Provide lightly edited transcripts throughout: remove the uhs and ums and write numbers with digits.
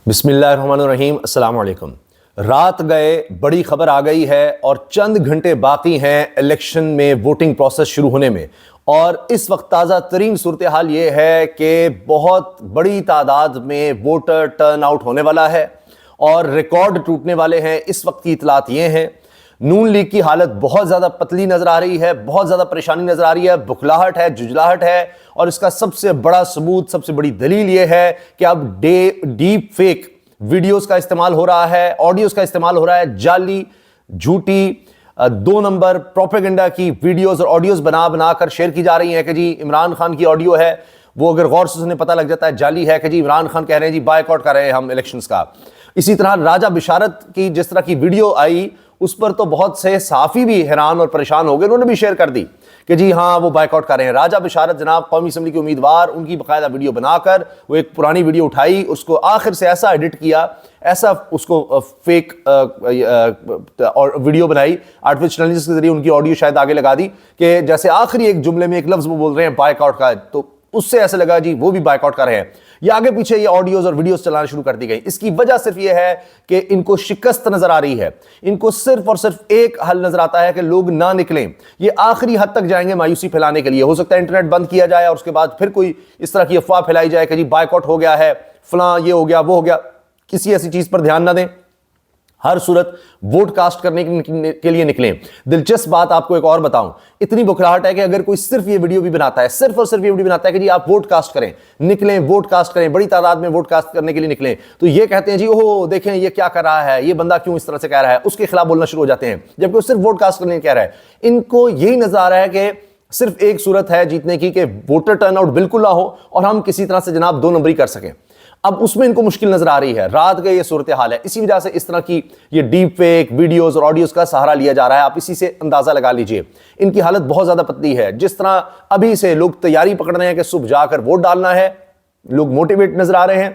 بسم اللہ الرحمن الرحیم۔ السلام علیکم۔ رات گئے، بڑی خبر آ گئی ہے اور چند گھنٹے باقی ہیں الیکشن میں ووٹنگ پروسیس شروع ہونے میں، اور اس وقت تازہ ترین صورتحال یہ ہے کہ بہت بڑی تعداد میں ووٹر ٹرن آؤٹ ہونے والا ہے اور ریکارڈ ٹوٹنے والے ہیں۔ اس وقت کی اطلاعات یہ ہیں، نون لیگ کی حالت بہت زیادہ پتلی نظر آ رہی ہے، بہت زیادہ پریشانی نظر آ رہی ہے، بکھلاہٹ ہے، جھجلاہٹ ہے، اور اس کا سب سے بڑا ثبوت، سب سے بڑی دلیل یہ ہے کہ اب ڈیپ فیک ویڈیوز کا استعمال ہو رہا ہے، آڈیوز کا استعمال ہو رہا ہے، جعلی، جھوٹی، دو نمبر پروپیگنڈا کی ویڈیوز اور آڈیوز بنا کر شیئر کی جا رہی ہیں کہ جی عمران خان کی آڈیو ہے، وہ اگر غور سے انہیں پتہ لگ جاتا ہے جعلی ہے، کہ جی عمران خان کہہ رہے ہیں جی بائیکاٹ کر رہے ہیں ہم الیکشنز کا۔ اسی طرح راجہ بشارت کی جس طرح کی ویڈیو آئی، اس پر تو بہت سے صحافی بھی حیران اور پریشان ہو گئے، انہوں نے بھی شیئر کر دی کہ جی ہاں وہ بائیکاٹ کر رہے ہیں۔ راجہ بشارت جناب قومی اسمبلی کے امیدوار، ان کی باقاعدہ ویڈیو بنا کر وہ ایک پرانی ویڈیو اٹھائی، اس کو آخر سے ایسا ایڈٹ کیا، ایسا اس کو فیک ویڈیو بنائی، آرٹیفیشل انٹیلیجنس کے ذریعے ان کی آڈیو شاید آگے لگا دی کہ جیسے آخری ایک جملے میں ایک لفظ وہ بول رہے ہیں بائیکاٹ کا، تو اس سے ایسا لگا جی وہ بھی بائیکاٹ کر رہے ہیں۔ یہ آگے پیچھے یہ آڈیوز اور ویڈیوز چلانا شروع کر دی گئی۔ اس کی وجہ صرف یہ ہے کہ ان کو شکست نظر آ رہی ہے، ان کو صرف اور صرف ایک حل نظر آتا ہے کہ لوگ نہ نکلیں۔ یہ آخری حد تک جائیں گے مایوسی پھیلانے کے لیے۔ ہو سکتا ہے انٹرنیٹ بند کیا جائے اور اس کے بعد پھر کوئی اس طرح کی افواہ پھیلائی جائے کہ جی بائیکاٹ ہو گیا ہے، فلاں یہ ہو گیا وہ ہو گیا۔ کسی ایسی چیز پر دھیان نہ دیں، ہر صورت ووٹ کاسٹ کرنے کے لیے نکلیں۔ دلچسپ بات آپ کو ایک اور بتاؤں، اتنی بکھلاہٹ ہے کہ اگر کوئی صرف یہ ویڈیو بھی بناتا ہے، صرف اور صرف یہ ویڈیو بناتا ہے کہ جی آپ ووٹ کاسٹ کریں، نکلیں ووٹ کاسٹ کریں، بڑی تعداد میں ووٹ کاسٹ کرنے کے لیے نکلیں، تو یہ کہتے ہیں جی اوہ دیکھیں یہ کیا کر رہا ہے، یہ بندہ کیوں اس طرح سے کہہ رہا ہے، اس کے خلاف بولنا شروع ہو جاتے ہیں، جبکہ وہ صرف ووٹ کاسٹ کرنے کہہ رہا ہے۔ ان کو یہی نظر آ رہا ہے کہ صرف ایک صورت ہے جیتنے کی کہ ووٹر ٹرن آؤٹ بالکل نہ ہو اور ہم کسی طرح سے جناب دو نمبری کر سکیں۔ اب اس میں ان کو مشکل نظر آ رہی ہے، رات گئے یہ صورتحال ہے، اسی وجہ سے اس طرح کی یہ ڈیپ فیک ویڈیوز اور آڈیوز کا سہارا لیا جا رہا ہے۔ آپ اسی سے اندازہ لگا لیجئے ان کی حالت بہت زیادہ پتلی ہے۔ جس طرح ابھی سے لوگ تیاری پکڑ رہے ہیں کہ صبح جا کر ووٹ ڈالنا ہے، لوگ موٹیویٹ نظر آ رہے ہیں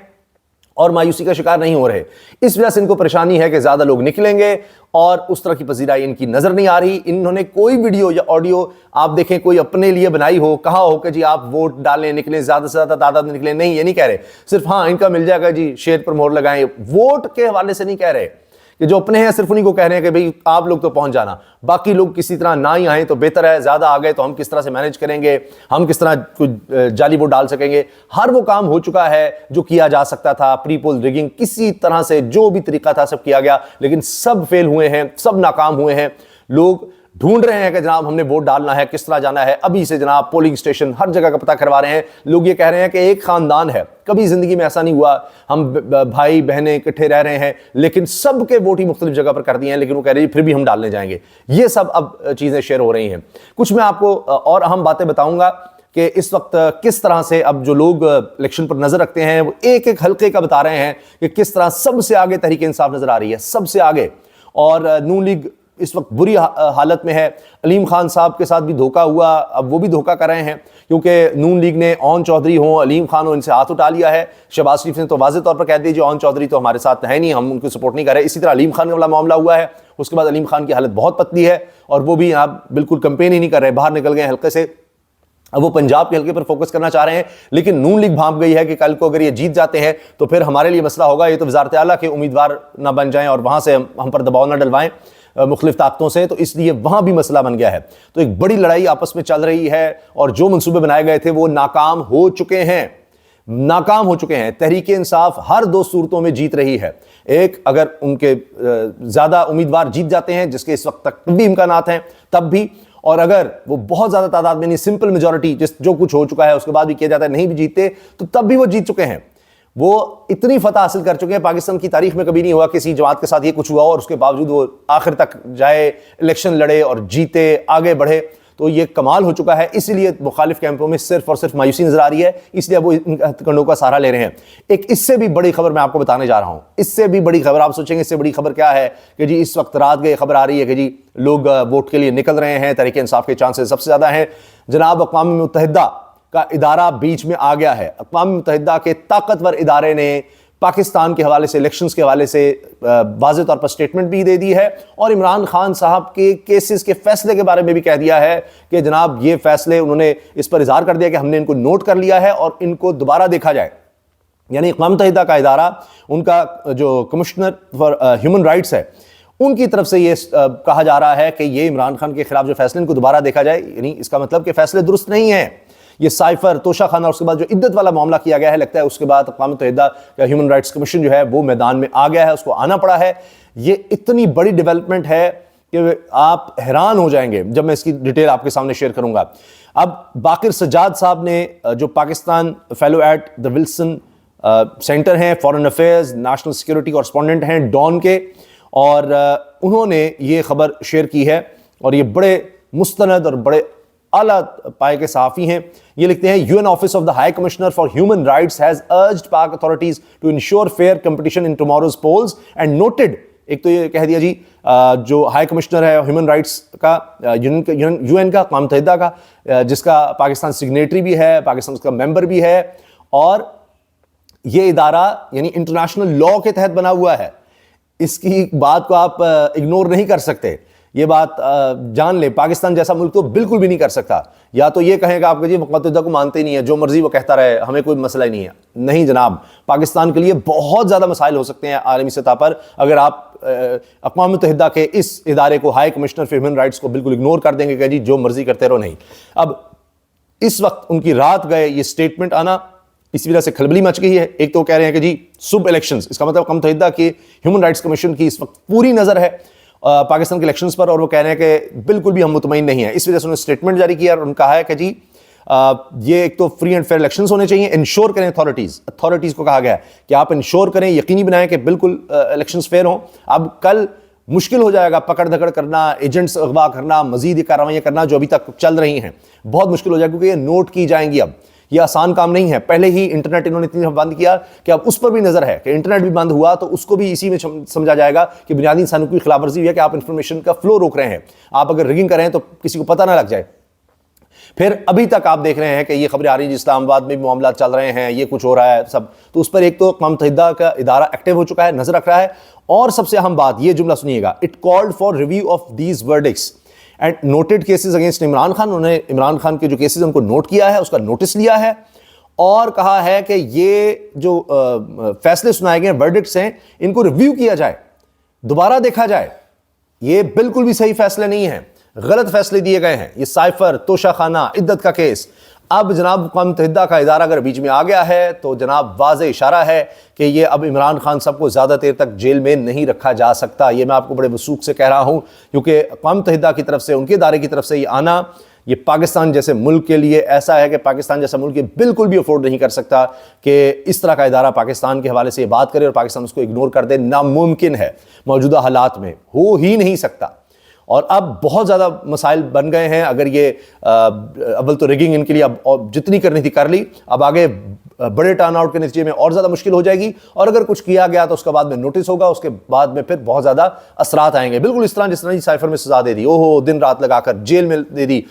اور مایوسی کا شکار نہیں ہو رہے۔ اس وجہ سے ان کو پریشانی ہے کہ زیادہ لوگ نکلیں گے اور اس طرح کی پذیرائی ان کی نظر نہیں آ رہی۔ انہوں نے کوئی ویڈیو یا آڈیو آپ دیکھیں کوئی اپنے لیے بنائی ہو، کہا ہو کہ جی آپ ووٹ ڈالیں، نکلیں، زیادہ سے زیادہ تعداد میں نکلیں، نہیں، یہ نہیں کہہ رہے۔ صرف ہاں ان کا مل جائے گا جی شیئر پر مہر لگائیں، ووٹ کے حوالے سے نہیں کہہ رہے کہ جو اپنے ہیں صرف انہیں کو کہہ رہے ہیں کہ بھئی آپ لوگ تو پہنچ جانا، باقی لوگ کسی طرح نہ ہی آئیں تو بہتر ہے، زیادہ آ گئے تو ہم کس طرح سے مینج کریں گے، ہم کس طرح کوئی جعلی ووٹ ڈال سکیں گے۔ ہر وہ کام ہو چکا ہے جو کیا جا سکتا تھا، پری پول ریگنگ کسی طرح سے جو بھی طریقہ تھا سب کیا گیا، لیکن سب فیل ہوئے ہیں، سب ناکام ہوئے ہیں۔ لوگ ڈھونڈ رہے ہیں کہ جناب ہم نے ووٹ ڈالنا ہے، کس طرح جانا ہے۔ ابھی سے جناب پولنگ سٹیشن ہر جگہ کا پتہ کروا رہے ہیں۔ لوگ یہ کہہ رہے ہیں کہ ایک خاندان ہے، کبھی زندگی میں ایسا نہیں ہوا، ہم بھائی بہنیں اکٹھے رہ رہے ہیں، لیکن سب کے ووٹ ہی مختلف جگہ پر کر دیے ہیں، لیکن وہ کہہ رہے ہیں پھر بھی ہم ڈالنے جائیں گے۔ یہ سب اب چیزیں شیئر ہو رہی ہیں۔ کچھ میں آپ کو اور اہم باتیں بتاؤں گا کہ اس وقت کس طرح سے اب جو لوگ الیکشن پر نظر رکھتے ہیں وہ ایک ایک حلقے کا بتا رہے ہیں کہ کس طرح سب سے آگے تحریک انصاف نظر آ رہی ہے، سب سے آگے، اور نون لیگ اس وقت بری حالت میں ہے۔ علیم خان صاحب کے ساتھ بھی دھوکہ ہوا، اب وہ بھی دھوکہ کر رہے ہیں، کیونکہ نون لیگ نے اون چودھری ہوں، علیم خان ہوں، ان سے ہاتھ اٹھا لیا ہے۔ شہباز شریف نے تو واضح طور پر کہہ دیا جی اون چودھری تو ہمارے ساتھ ہے نہیں، ہم ان کو سپورٹ نہیں کر رہے۔ اسی طرح علیم خان والا معاملہ ہوا ہے، اس کے بعد علیم خان کی حالت بہت پتلی ہے اور وہ بھی آپ بالکل کمپین ہی نہیں کر رہے، باہر نکل گئے حلقے سے۔ اب وہ پنجاب کے حلقے پر فوکس کرنا چاہ رہے ہیں، لیکن نون لیگ بھانپ گئی ہے کہ کل کو اگر یہ جیت جاتے ہیں تو پھر ہمارے لیے مسئلہ ہوگا، یہ تو وزارت اعلیٰ کے امیدوار نہ بن جائیں اور وہاں سے ہم پر دباؤ نہ ڈلوائیں مختلف طاقتوں سے، تو اس لیے وہاں بھی مسئلہ بن گیا ہے۔ تو ایک بڑی لڑائی آپس میں چل رہی ہے اور جو منصوبے بنائے گئے تھے وہ ناکام ہو چکے ہیں، ناکام ہو چکے ہیں۔ تحریک انصاف ہر دو صورتوں میں جیت رہی ہے۔ ایک، اگر ان کے زیادہ امیدوار جیت جاتے ہیں، جس کے اس وقت تک بھی امکانات ہیں، تب بھی، اور اگر وہ بہت زیادہ تعداد میں نہیں، سمپل میجورٹی جو کچھ ہو چکا ہے اس کے بعد بھی کیا جاتا ہے، نہیں بھی جیتے تو تب بھی وہ جیت چکے ہیں۔ وہ اتنی فتح حاصل کر چکے ہیں، پاکستان کی تاریخ میں کبھی نہیں ہوا کسی جماعت کے ساتھ یہ کچھ ہوا اور اس کے باوجود وہ آخر تک جائے، الیکشن لڑے اور جیتے، آگے بڑھے۔ تو یہ کمال ہو چکا ہے، اسی لیے مخالف کیمپوں میں صرف اور صرف مایوسی نظر آ رہی ہے، اس لیے اب وہ ان ہتھ کنڈوں کا سہارا لے رہے ہیں۔ ایک اس سے بھی بڑی خبر میں آپ کو بتانے جا رہا ہوں، اس سے بھی بڑی خبر، آپ سوچیں گے اس سے بڑی خبر کیا ہے کہ جی اس وقت رات گئے خبر آ رہی ہے کہ جی لوگ ووٹ کے لیے نکل رہے ہیں، تحریک انصاف کے چانسز سب سے زیادہ ہیں۔ جناب اقوام متحدہ کا ادارہ بیچ میں آ گیا ہے۔ اقوام متحدہ کے طاقتور ادارے نے پاکستان کے حوالے سے، الیکشنز کے حوالے سے واضح طور پر سٹیٹمنٹ بھی دے دی ہے اور عمران خان صاحب کے کیسز کے فیصلے کے بارے میں بھی کہہ دیا ہے کہ جناب یہ فیصلے انہوں نے اس پر اظہار کر دیا کہ ہم نے ان کو نوٹ کر لیا ہے اور ان کو دوبارہ دیکھا جائے۔ یعنی اقوام متحدہ کا ادارہ، ان کا جو کمشنر فار ہیومن رائٹس ہے، ان کی طرف سے یہ کہا جا رہا ہے کہ یہ عمران خان کے خلاف جو فیصلے ان کو دوبارہ دیکھا جائے، یعنی اس کا مطلب کہ فیصلے درست نہیں ہیں. یہ سائفر، توشہ خانہ، اس کے بعد جو عدت والا معاملہ کیا گیا ہے، لگتا ہے اس کے بعد اقوام متحدہ کا ہیومن رائٹس کمیشن جو ہے وہ میدان میں آ گیا ہے، اس کو آنا پڑا ہے. یہ اتنی بڑی ڈیولپمنٹ ہے کہ آپ حیران ہو جائیں گے جب میں اس کی ڈیٹیل آپ کے سامنے شیئر کروں گا. اب باقر سجاد صاحب نے جو Pakistan fellow at the Wilson center ہیں، foreign affairs national security correspondent ہیں ڈان کے، اور انہوں نے یہ خبر شیئر کی ہے، اور یہ بڑے مستند اور بڑے اعلیٰ پائے کے صحافی ہیں. یہ لکھتے ہیں UN office of the high commissioner for human rights has urged Pak authorities to ensure fair competition in tomorrow's polls and noted. ایک تو یہ کہہ دیا جی جو ہائی کمشنر ہے ہیومن رائٹس کا UN کا، اقوام متحدہ کا، جس کا پاکستان سگنیٹری بھی ہے، پاکستان اس کا ممبر بھی ہے، اور یہ ادارہ یعنی انٹرنیشنل لاء کے تحت بنا ہوا ہے. اس کی بات کو آپ اگنور نہیں کر سکتے. یہ بات جان لیں، پاکستان جیسا ملک تو بالکل بھی نہیں کر سکتا. یا تو یہ کہیں گا آپ کہ جی اقوام متحدہ کو مانتے نہیں ہیں، جو مرضی وہ کہتا رہے، ہمیں کوئی مسئلہ ہی نہیں ہے. نہیں جناب، پاکستان کے لیے بہت زیادہ مسائل ہو سکتے ہیں عالمی سطح پر اگر آپ اقوام متحدہ کے اس ادارے کو، high commissioner for human rights کو بالکل اگنور کر دیں گے کہ جی جو مرضی کرتے رہو. نہیں، اب اس وقت ان کی رات گئے یہ سٹیٹمنٹ آنا، اسی وجہ سے کھلبلی مچ گئی ہے. ایک تو کہہ رہے ہیں کہ جی صبح الیکشنز، اس کا مطلب اقوام متحدہ کے ہیومن رائٹس کمیشن کی اس وقت پوری نظر ہے پاکستان کے الیکشنز پر، اور وہ کہہ رہے ہیں کہ بالکل بھی ہم مطمئن نہیں ہیں. اس وجہ سے انہوں نے اسٹیٹمنٹ جاری کیا اور انہوں نے کہا ہے کہ جی یہ ایک تو فری اینڈ فیئر الیکشنز ہونے چاہیے. انشور کریں اتھارٹیز کو کہا گیا ہے کہ آپ انشور کریں، یقینی بنائیں کہ بالکل الیکشنز فیئر ہوں. اب کل مشکل ہو جائے گا پکڑ دھکڑ کرنا، ایجنٹس اغوا کرنا، مزید کارروائیاں کرنا جو ابھی تک چل رہی ہیں، بہت مشکل ہو جائے گا کیونکہ یہ نوٹ کی جائیں گی. اب یہ آسان کام نہیں ہے. پہلے ہی انٹرنیٹ انہوں نے اتنی بند کیا کہ اب اس پر بھی نظر ہے کہ انٹرنیٹ بھی بند ہوا تو اس کو بھی اسی میں سمجھا جائے گا کہ بنیادی انسانوں کی خلاف ورزی ہوئی ہے کہ آپ انفارمیشن کا فلو روک رہے ہیں. آپ اگر ریگنگ کریں تو کسی کو پتہ نہ لگ جائے. پھر ابھی تک آپ دیکھ رہے ہیں کہ یہ خبریں آ رہی ہیں اسلام آباد میں بھی معاملات چل رہے ہیں، یہ کچھ ہو رہا ہے سب. تو اس پر ایک تو اقوام متحدہ کا ادارہ ایکٹیو ہو چکا ہے، نظر رکھ رہا ہے. اور سب سے اہم بات یہ جملہ سنیے گا، it called for review of these verdicts and noted cases against Imran Khan. انہوں نے عمران خان کے جو کیسز ہیں ان کو نوٹ کیا ہے، اس کا نوٹس لیا ہے، اور کہا ہے کہ یہ جو فیصلے سنائے گئے ہیں، ورڈکٹس ہیں، ان کو ریویو کیا جائے، دوبارہ دیکھا جائے. یہ بالکل بھی صحیح فیصلے نہیں ہیں، غلط فیصلے دیے گئے ہیں. یہ سائفر، توشہ خانہ، عدت کا کیس، اب جناب اقوام متحدہ کا ادارہ اگر بیچ میں آ گیا ہے تو جناب واضح اشارہ ہے کہ یہ اب عمران خان صاحب کو زیادہ دیر تک جیل میں نہیں رکھا جا سکتا. یہ میں آپ کو بڑے وثوق سے کہہ رہا ہوں کیونکہ اقوام متحدہ کی طرف سے، ان کے ادارے کی طرف سے یہ آنا، یہ پاکستان جیسے ملک کے لیے ایسا ہے کہ پاکستان جیسا ملک یہ بالکل بھی افورڈ نہیں کر سکتا کہ اس طرح کا ادارہ پاکستان کے حوالے سے یہ بات کرے اور پاکستان اس کو اگنور کر دے. ناممکن ہے، موجودہ حالات میں ہو ہی نہیں سکتا. اور اب بہت زیادہ مسائل بن گئے ہیں. اگر یہ اول تو ریگنگ ان کے لیے اب جتنی کرنی تھی کر لی، اب آگے بڑے ٹرن آؤٹ کے نتیجے میں اور زیادہ مشکل ہو جائے گی. اور اگر کچھ کیا گیا تو اس کا بعد میں نوٹس ہوگا، اس کے بعد میں پھر بہت زیادہ اثرات آئیں گے. بالکل اس طرح جس طرح سائفر میں سزا دے دی، اوہو دن رات لگا کر جیل میں دے دی،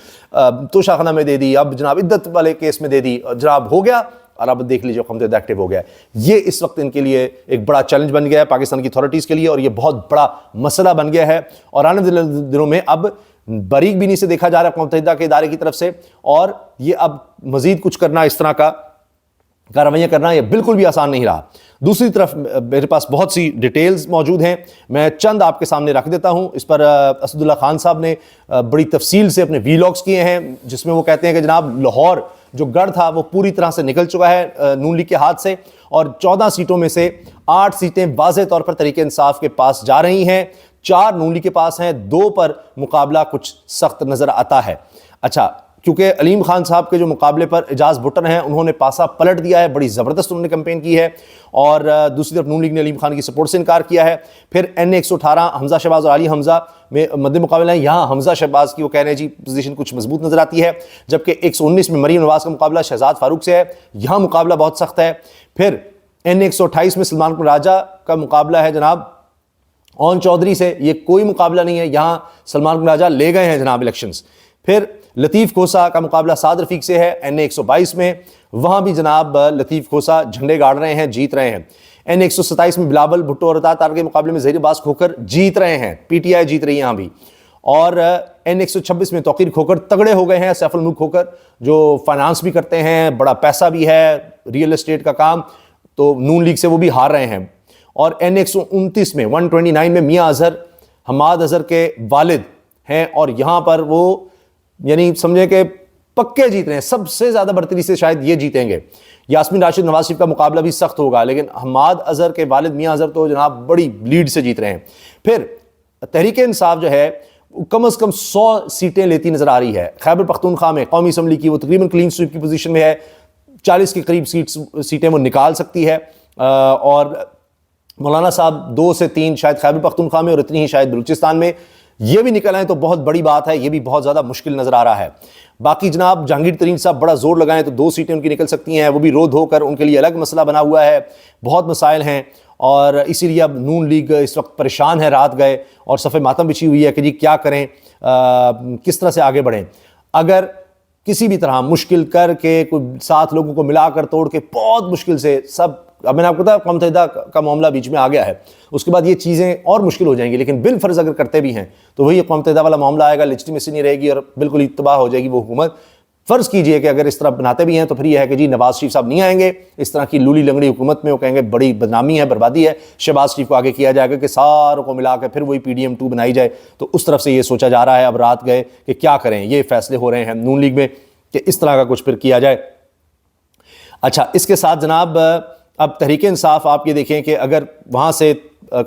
توشہ خانہ میں دے دی، اب جناب عدت والے کیس میں دے دی، جناب ہو گیا. اور اب دیکھ لیجیے اقوام متحدہ ایکٹیو ہو گیا. یہ اس وقت ان کے لیے ایک بڑا چیلنج بن گیا ہے پاکستان کی اتھارٹیز کے لیے، اور یہ بہت بڑا مسئلہ بن گیا ہے. اور آنے والے دنوں میں اب باریک بینی سے دیکھا جا رہا ہے اقوام متحدہ کے ادارے کی طرف سے، اور یہ اب مزید کچھ کرنا، اس طرح کا کارروائیاں کرنا، یہ بالکل بھی آسان نہیں رہا. دوسری طرف میرے پاس بہت سی ڈیٹیلز موجود ہیں، میں چند آپ کے سامنے رکھ دیتا ہوں. اس پر اسد اللہ خان صاحب نے بڑی تفصیل سے اپنے ویلاگز کیے ہیں جس میں وہ کہتے ہیں کہ جناب لاہور جو گڑھ تھا وہ پوری طرح سے نکل چکا ہے نون لیگ کے ہاتھ سے، اور 14 سیٹوں میں سے 8 سیٹیں واضح طور پر تحریک انصاف کے پاس جا رہی ہیں، 4 نون لیگ کے پاس ہیں، 2 پر مقابلہ کچھ سخت نظر آتا ہے. اچھا، کیونکہ علیم خان صاحب کے جو مقابلے پر اعجاز بھٹر ہیں انہوں نے پاسا پلٹ دیا ہے، بڑی زبردست انہوں نے کمپین کی ہے، اور دوسری طرف نون لیگ نے علیم خان کی سپورٹ سے انکار کیا ہے. پھر این 118 حمزہ شہباز اور علی حمزہ میں مد مقابلہ ہیں. یہاں حمزہ شہباز کی وہ کہہ رہے ہیں جی پوزیشن کچھ مضبوط نظر آتی ہے، جبکہ 119 میں مریم نواز کا مقابلہ شہزاد فاروق سے ہے، یہاں مقابلہ بہت سخت ہے. پھر این 128 میں سلمان قمر راجہ کا مقابلہ ہے جناب اون چودھری سے، یہ کوئی مقابلہ نہیں ہے، یہاں سلمان قمر راجہ لے گئے ہیں جناب الیکشنز. پھر لطیف کھوسا کا مقابلہ سعد رفیق سے ہے این 122 میں، وہاں بھی جناب لطیف کھوسا جھنڈے گاڑ رہے ہیں، جیت رہے ہیں. این 127 میں بلاول بھٹو اور عطا تارڑ کے مقابلے میں زہیر عباس کھوکر جیت رہے ہیں، پی ٹی آئی جیت رہی ہے یہاں بھی. اور این 126 میں توقیر کھوکر تگڑے ہو گئے ہیں، سیف الملک کھوکر جو فائنانس بھی کرتے ہیں، بڑا پیسہ بھی ہے، ریئل اسٹیٹ کا کام، تو نون لیگ سے وہ بھی ہار رہے ہیں. اور N129 میں 129 میں میاں اظہر حماد اظہر کے والد ہیں, اور یہاں پر وہ یعنی سمجھے کہ پکے جیت رہے ہیں, سب سے زیادہ برتری سے شاید یہ جیتیں گے. یاسمین راشد نواز شریف کا مقابلہ بھی سخت ہوگا, لیکن حماد اظہر کے والد میاں اظہر تو جناب بڑی لیڈ سے جیت رہے ہیں. پھر تحریک انصاف جو ہے کم از کم 100 سیٹیں لیتی نظر آ رہی ہے. خیبر پختونخوا میں قومی اسمبلی کی وہ تقریباً کلین سویپ کی پوزیشن میں ہے, 40 کے قریب سیٹیں وہ نکال سکتی ہے. اور مولانا صاحب 2 سے 3 شاید خیبر پختونخوا میں اور اتنی ہی شاید بلوچستان میں, یہ بھی نکل آئیں تو بہت بڑی بات ہے, یہ بھی بہت زیادہ مشکل نظر آ رہا ہے. باقی جناب جہانگیر ترین صاحب بڑا زور لگائیں تو 2 سیٹیں ان کی نکل سکتی ہیں, وہ بھی رو دھو کر, ان کے لیے الگ مسئلہ بنا ہوا ہے, بہت مسائل ہیں. اور اسی لیے اب نون لیگ اس وقت پریشان ہے, رات گئے اور صفحے ماتم بچھی ہوئی ہے کہ جی کیا کریں, کس طرح سے آگے بڑھیں. اگر کسی بھی طرح مشکل کر کے کوئی 7 لوگوں کو ملا کر توڑ کے بہت مشکل سے سب, اب میں نے آپ کو بتایا قوم متحدہ کا معاملہ بیچ میں آ گیا ہے, اس کے بعد یہ چیزیں اور مشکل ہو جائیں گی, لیکن بالفرض اگر کرتے بھی ہیں تو وہی قوم متحدہ والا معاملہ آئے گا, لیجٹیمیسی نہیں رہے گی اور بالکل ہی تباہ ہو جائے گی وہ حکومت. فرض کیجئے کہ اگر اس طرح بناتے بھی ہیں تو پھر یہ ہے کہ جی نواز شریف صاحب نہیں آئیں گے اس طرح کی لولی لنگڑی حکومت میں, وہ کہیں گے بڑی بدنامی ہے, بربادی ہے. شہباز شریف کو آگے کیا جائے گا کہ ساروں کو ملا کے پھر وہی PDM 2 بنائی جائے. تو اس طرف سے یہ سوچا جا رہا ہے. اب رات گئے کہ کیا کریں, یہ فیصلے ہو رہے ہیں نون لیگ میں کہ اس طرح کا کچھ پھر کیا جائے. اچھا, اس کے ساتھ جناب اب تحریک انصاف آپ یہ دیکھیں کہ اگر وہاں سے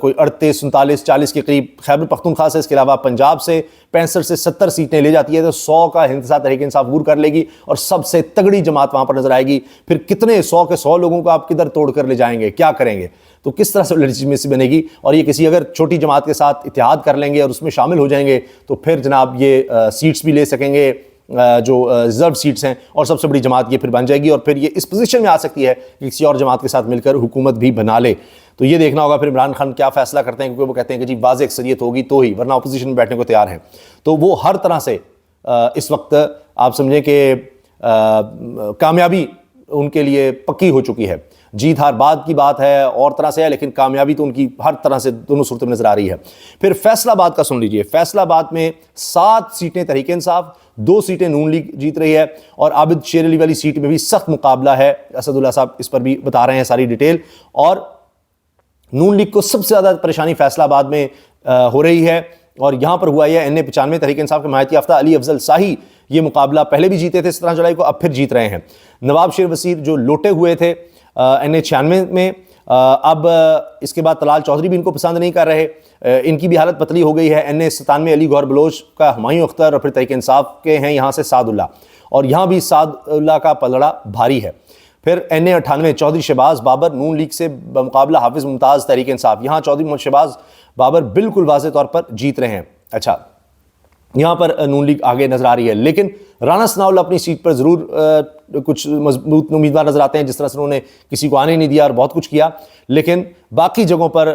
کوئی 38 39 40 کے قریب خیبر پختونخوا سے, اس کے علاوہ پنجاب سے 65 سے 70 سیٹیں لے جاتی ہے تو 100 کا انتظار تحریک انصاف عبور کر لے گی اور سب سے تگڑی جماعت وہاں پر نظر آئے گی. پھر کتنے 100 کے 100 لوگوں کو آپ کدھر توڑ کر لے جائیں گے, کیا کریں گے, تو کس طرح سے لیجٹیمیسی بنے گی. اور یہ کسی اگر چھوٹی جماعت کے ساتھ اتحاد کر لیں گے اور اس میں شامل ہو جائیں گے تو پھر جناب یہ سیٹس بھی لے سکیں گے جو ریزرو سیٹس ہیں, اور سب سے بڑی جماعت یہ پھر بن جائے گی, اور پھر یہ اس پوزیشن میں آ سکتی ہے کہ کسی اور جماعت کے ساتھ مل کر حکومت بھی بنا لے. تو یہ دیکھنا ہوگا پھر عمران خان کیا فیصلہ کرتے ہیں, کیونکہ وہ کہتے ہیں کہ جی واضح اکثریت ہوگی تو ہی, ورنہ اپوزیشن میں بیٹھنے کو تیار ہیں. تو وہ ہر طرح سے اس وقت آپ سمجھیں کہ کامیابی ان کے لیے پکی ہو چکی ہے. جیت ہار بعد کی بات ہے اور طرح سے ہے, لیکن کامیابی تو ان کی ہر طرح سے دونوں صورتوں میں نظر آ رہی ہے. پھر فیصل آباد کا سن لیجئے. فیصل آباد میں 7 سیٹیں تحریک انصاف, 2 سیٹیں نون لیگ جیت رہی ہے, اور عابد شیر علی والی سیٹ میں بھی سخت مقابلہ ہے. اسد اللہ صاحب اس پر بھی بتا رہے ہیں ساری ڈیٹیل. اور نون لیگ کو سب سے زیادہ پریشانی فیصل آباد میں ہو رہی ہے, اور یہاں پر ہوا یہ NA95 تحریک انصاف کے مہایت یافتہ علی افضل شاہی یہ مقابلہ پہلے بھی جیتے تھے 17 جولائی کو, اب پھر جیت رہے ہیں. نواب شیر وزیر جو لوٹے ہوئے تھے NA96 میں, اب اس کے بعد طلال چودھری بھی ان کو پسند نہیں کر رہے, ان کی بھی حالت پتلی ہو گئی ہے. NA97 علی گوہر بلوچ کا ہمایوں اختر, اور پھر تحریک انصاف کے ہیں یہاں سے سعد اللہ, اور یہاں بھی سعد اللہ کا پلڑا بھاری ہے. پھر NA98 چودھری شہباز بابر نون لیگ سے بمقابلہ حافظ ممتاز تحریک انصاف, یہاں چودھری محمد شہباز بابر بالکل واضح طور پر جیت رہے ہیں. اچھا, یہاں پر نون لیگ آگے نظر آ رہی ہے, لیکن رانا ثناءاللہ اپنی سیٹ پر ضرور کچھ مضبوط امیدوار نظر آتے ہیں, جس طرح سے انہوں نے کسی کو آنے نہیں دیا اور بہت کچھ کیا. لیکن باقی جگہوں پر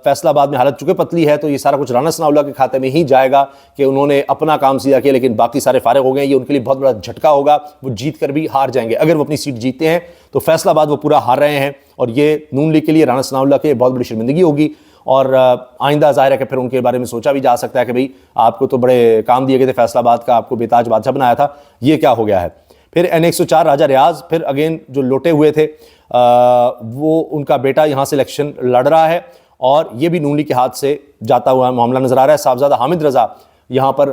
فیصل آباد میں حالت چونکہ پتلی ہے تو یہ سارا کچھ رانا ثناءاللہ کے کھاتے میں ہی جائے گا کہ انہوں نے اپنا کام سیدھا کیا, لیکن باقی سارے فارغ ہو گئے. یہ ان کے لیے بہت بڑا جھٹکا ہوگا, وہ جیت کر بھی ہار جائیں گے. اگر وہ اپنی سیٹ جیتتے ہیں تو فیصل آباد وہ پورا ہار رہے ہیں, اور یہ نون لیگ کے لیے رانا ثناءاللہ کے بہت بڑی شرمندگی ہوگی. اور آئندہ ظاہر ہے کہ پھر ان کے بارے میں سوچا بھی جا سکتا ہے کہ بھئی آپ کو تو بڑے کام دیے گئے تھے فیصل آباد کا, آپ کو بے تاج بادشاہ بنایا تھا, یہ کیا ہو گیا ہے. پھر N104 راجہ ریاض, پھر اگین جو لوٹے ہوئے تھے وہ ان کا بیٹا یہاں سے الیکشن لڑ رہا ہے, اور یہ بھی نون لیگ کے ہاتھ سے جاتا ہوا معاملہ نظر آ رہا ہے. صاحبزادہ حامد رضا یہاں پر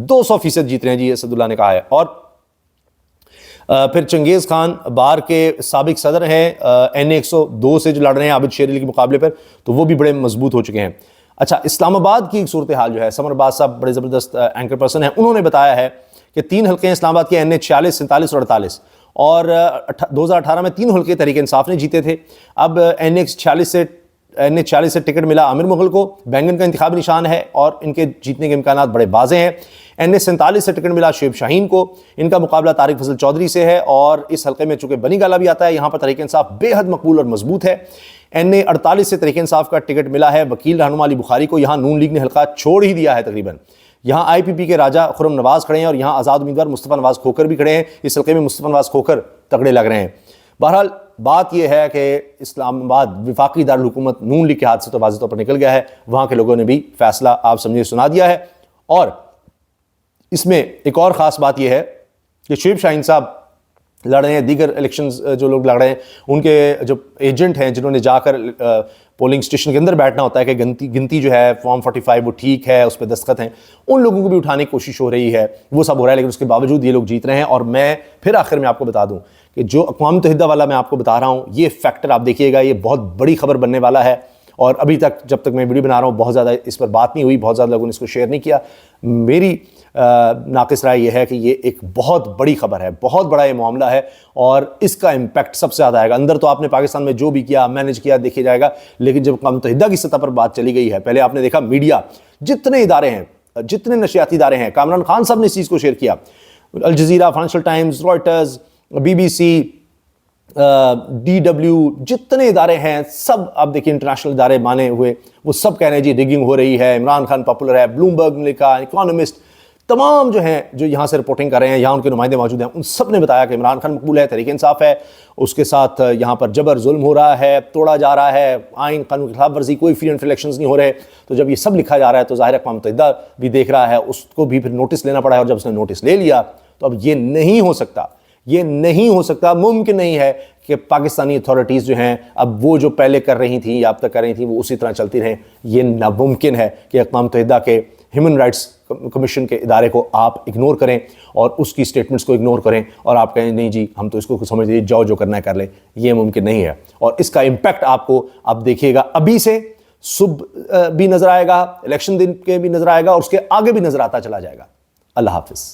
200% جیت رہے ہیں جی, اسد اللہ نے کہا ہے. اور پھر چنگیز خان بار کے سابق صدر ہیں NA102 سے جو لڑ رہے ہیں عابد شیر علی کے مقابلے پر, تو وہ بھی بڑے مضبوط ہو چکے ہیں. اچھا, اسلام آباد کی ایک صورتحال جو ہے, سمر عباس صاحب بڑے زبردست اینکر پرسن ہیں, انہوں نے بتایا ہے کہ 3 حلقے ہیں اسلام آباد کے NA46 47 اور 48, اور 2018 میں 3 حلقے تحریک انصاف نے جیتے تھے. اب NA46 سے ٹکٹ ملا عامر مغل کو, بینگن کا انتخابی نشان ہے اور ان کے جیتنے کے امکانات بڑے واضح ہیں. NA47 سے ٹکٹ ملا شعیب شاہین کو, ان کا مقابلہ طارق فضل چودھری سے ہے, اور اس حلقے میں چونکہ بنی گالا بھی آتا ہے, یہاں پر تحریک انصاف بے حد مقبول اور مضبوط ہے. NA48 سے تحریک انصاف کا ٹکٹ ملا ہے وکیل رہنما علی بخاری کو, یہاں نون لیگ نے حلقہ چھوڑ ہی دیا ہے تقریباً. یہاں IPP کے راجہ خرم نواز کھڑے ہیں, اور یہاں آزاد امیدوار مصطفیٰ نواز کھوکر بھی کھڑے ہیں. اس حلقے میں مصطفیٰ نواز کھوکر تگڑے لگ رہے ہیں. بہرحال بات یہ ہے کہ اسلام آباد وفاقی دارالحکومت نون لیگ کے ہاتھ سے تو واضح طور پر نکل گیا ہے, وہاں کے لوگوں نے بھی فیصلہ آپ سمجھے سنا دیا ہے. اور اس میں ایک اور خاص بات یہ ہے کہ شعیب شاہین صاحب لڑ رہے ہیں, دیگر الیکشنز جو لوگ لڑ رہے ہیں ان کے جو ایجنٹ ہیں جنہوں نے جا کر پولنگ اسٹیشن کے اندر بیٹھنا ہوتا ہے کہ گنتی جو ہے فارم 45 وہ ٹھیک ہے, اس پہ دستخط ہیں, ان لوگوں کو بھی اٹھانے کی کوشش ہو رہی ہے, وہ سب ہو رہا ہے, لیکن اس کے باوجود یہ لوگ جیت رہے ہیں. اور میں پھر آخر میں آپ کو بتا دوں کہ جو اقوام متحدہ والا میں آپ کو بتا رہا ہوں, یہ فیکٹر آپ دیکھیے گا, یہ بہت بڑی خبر بننے والا ہے. اور ابھی تک جب تک میں ویڈیو بنا رہا ہوں بہت زیادہ اس پر بات نہیں ہوئی, بہت زیادہ لوگوں نے اس کو شیئر نہیں کیا. میری ناقص رائے یہ ہے کہ یہ ایک بہت بڑی خبر ہے, بہت بڑا یہ معاملہ ہے, اور اس کا امپیکٹ سب سے زیادہ آئے گا. اندر تو آپ نے پاکستان میں جو بھی کیا مینیج کیا دیکھا جائے گا, لیکن جب اقوام متحدہ کی سطح پر بات چلی گئی ہے, پہلے آپ نے دیکھا میڈیا, جتنے ادارے ہیں, جتنے نشریاتی ادارے ہیں, کامران خان صاحب نے اس چیز کو شیئر کیا, Al Jazeera, financial Times, writers, BBC, DW, جتنے ادارے ہیں سب آپ دیکھیں انٹرنیشنل ادارے مانے ہوئے, وہ سب کہہ رہے ہیں جی ریگنگ ہو رہی ہے, عمران خان پاپولر ہے, بلومبرگ نے لکھا, اکانومسٹ, تمام جو ہیں جو یہاں سے رپورٹنگ کر رہے ہیں, یہاں ان کے نمائندے موجود ہیں, ان سب نے بتایا کہ عمران خان مقبول ہے, تحریک انصاف ہے, اس کے ساتھ یہاں پر جبر ظلم ہو رہا ہے, توڑا جا رہا ہے, آئین قانون کی خلاف ورزی, کوئی فری اینڈ فیئر الیکشنز نہیں ہو رہے. تو جب یہ سب لکھا جا رہا ہے تو ظاہر ہے اقوام متحدہ بھی دیکھ رہا ہے, اس کو بھی پھر نوٹس لینا پڑا ہے, اور جب اس نے نوٹس لے لیا تو اب یہ نہیں ہو سکتا, یہ نہیں ہو سکتا, ممکن نہیں ہے کہ پاکستانی اتھارٹیز جو ہیں اب وہ جو پہلے کر رہی تھیں یا اب تک کر رہی تھیں وہ اسی طرح چلتی رہیں. یہ ناممکن ہے کہ اقوام متحدہ کے ہیومن رائٹس کمیشن کے ادارے کو آپ اگنور کریں اور اس کی سٹیٹمنٹس کو اگنور کریں اور آپ کہیں نہیں جی ہم تو اس کو سمجھ لیجیے, جاؤ جو کرنا ہے کر لیں. یہ ممکن نہیں ہے, اور اس کا امپیکٹ آپ کو اب دیکھیے گا, ابھی سے صبح بھی نظر آئے گا, الیکشن دن کے بھی نظر آئے گا, اور اس کے آگے بھی نظر آتا چلا جائے گا. اللہ حافظ.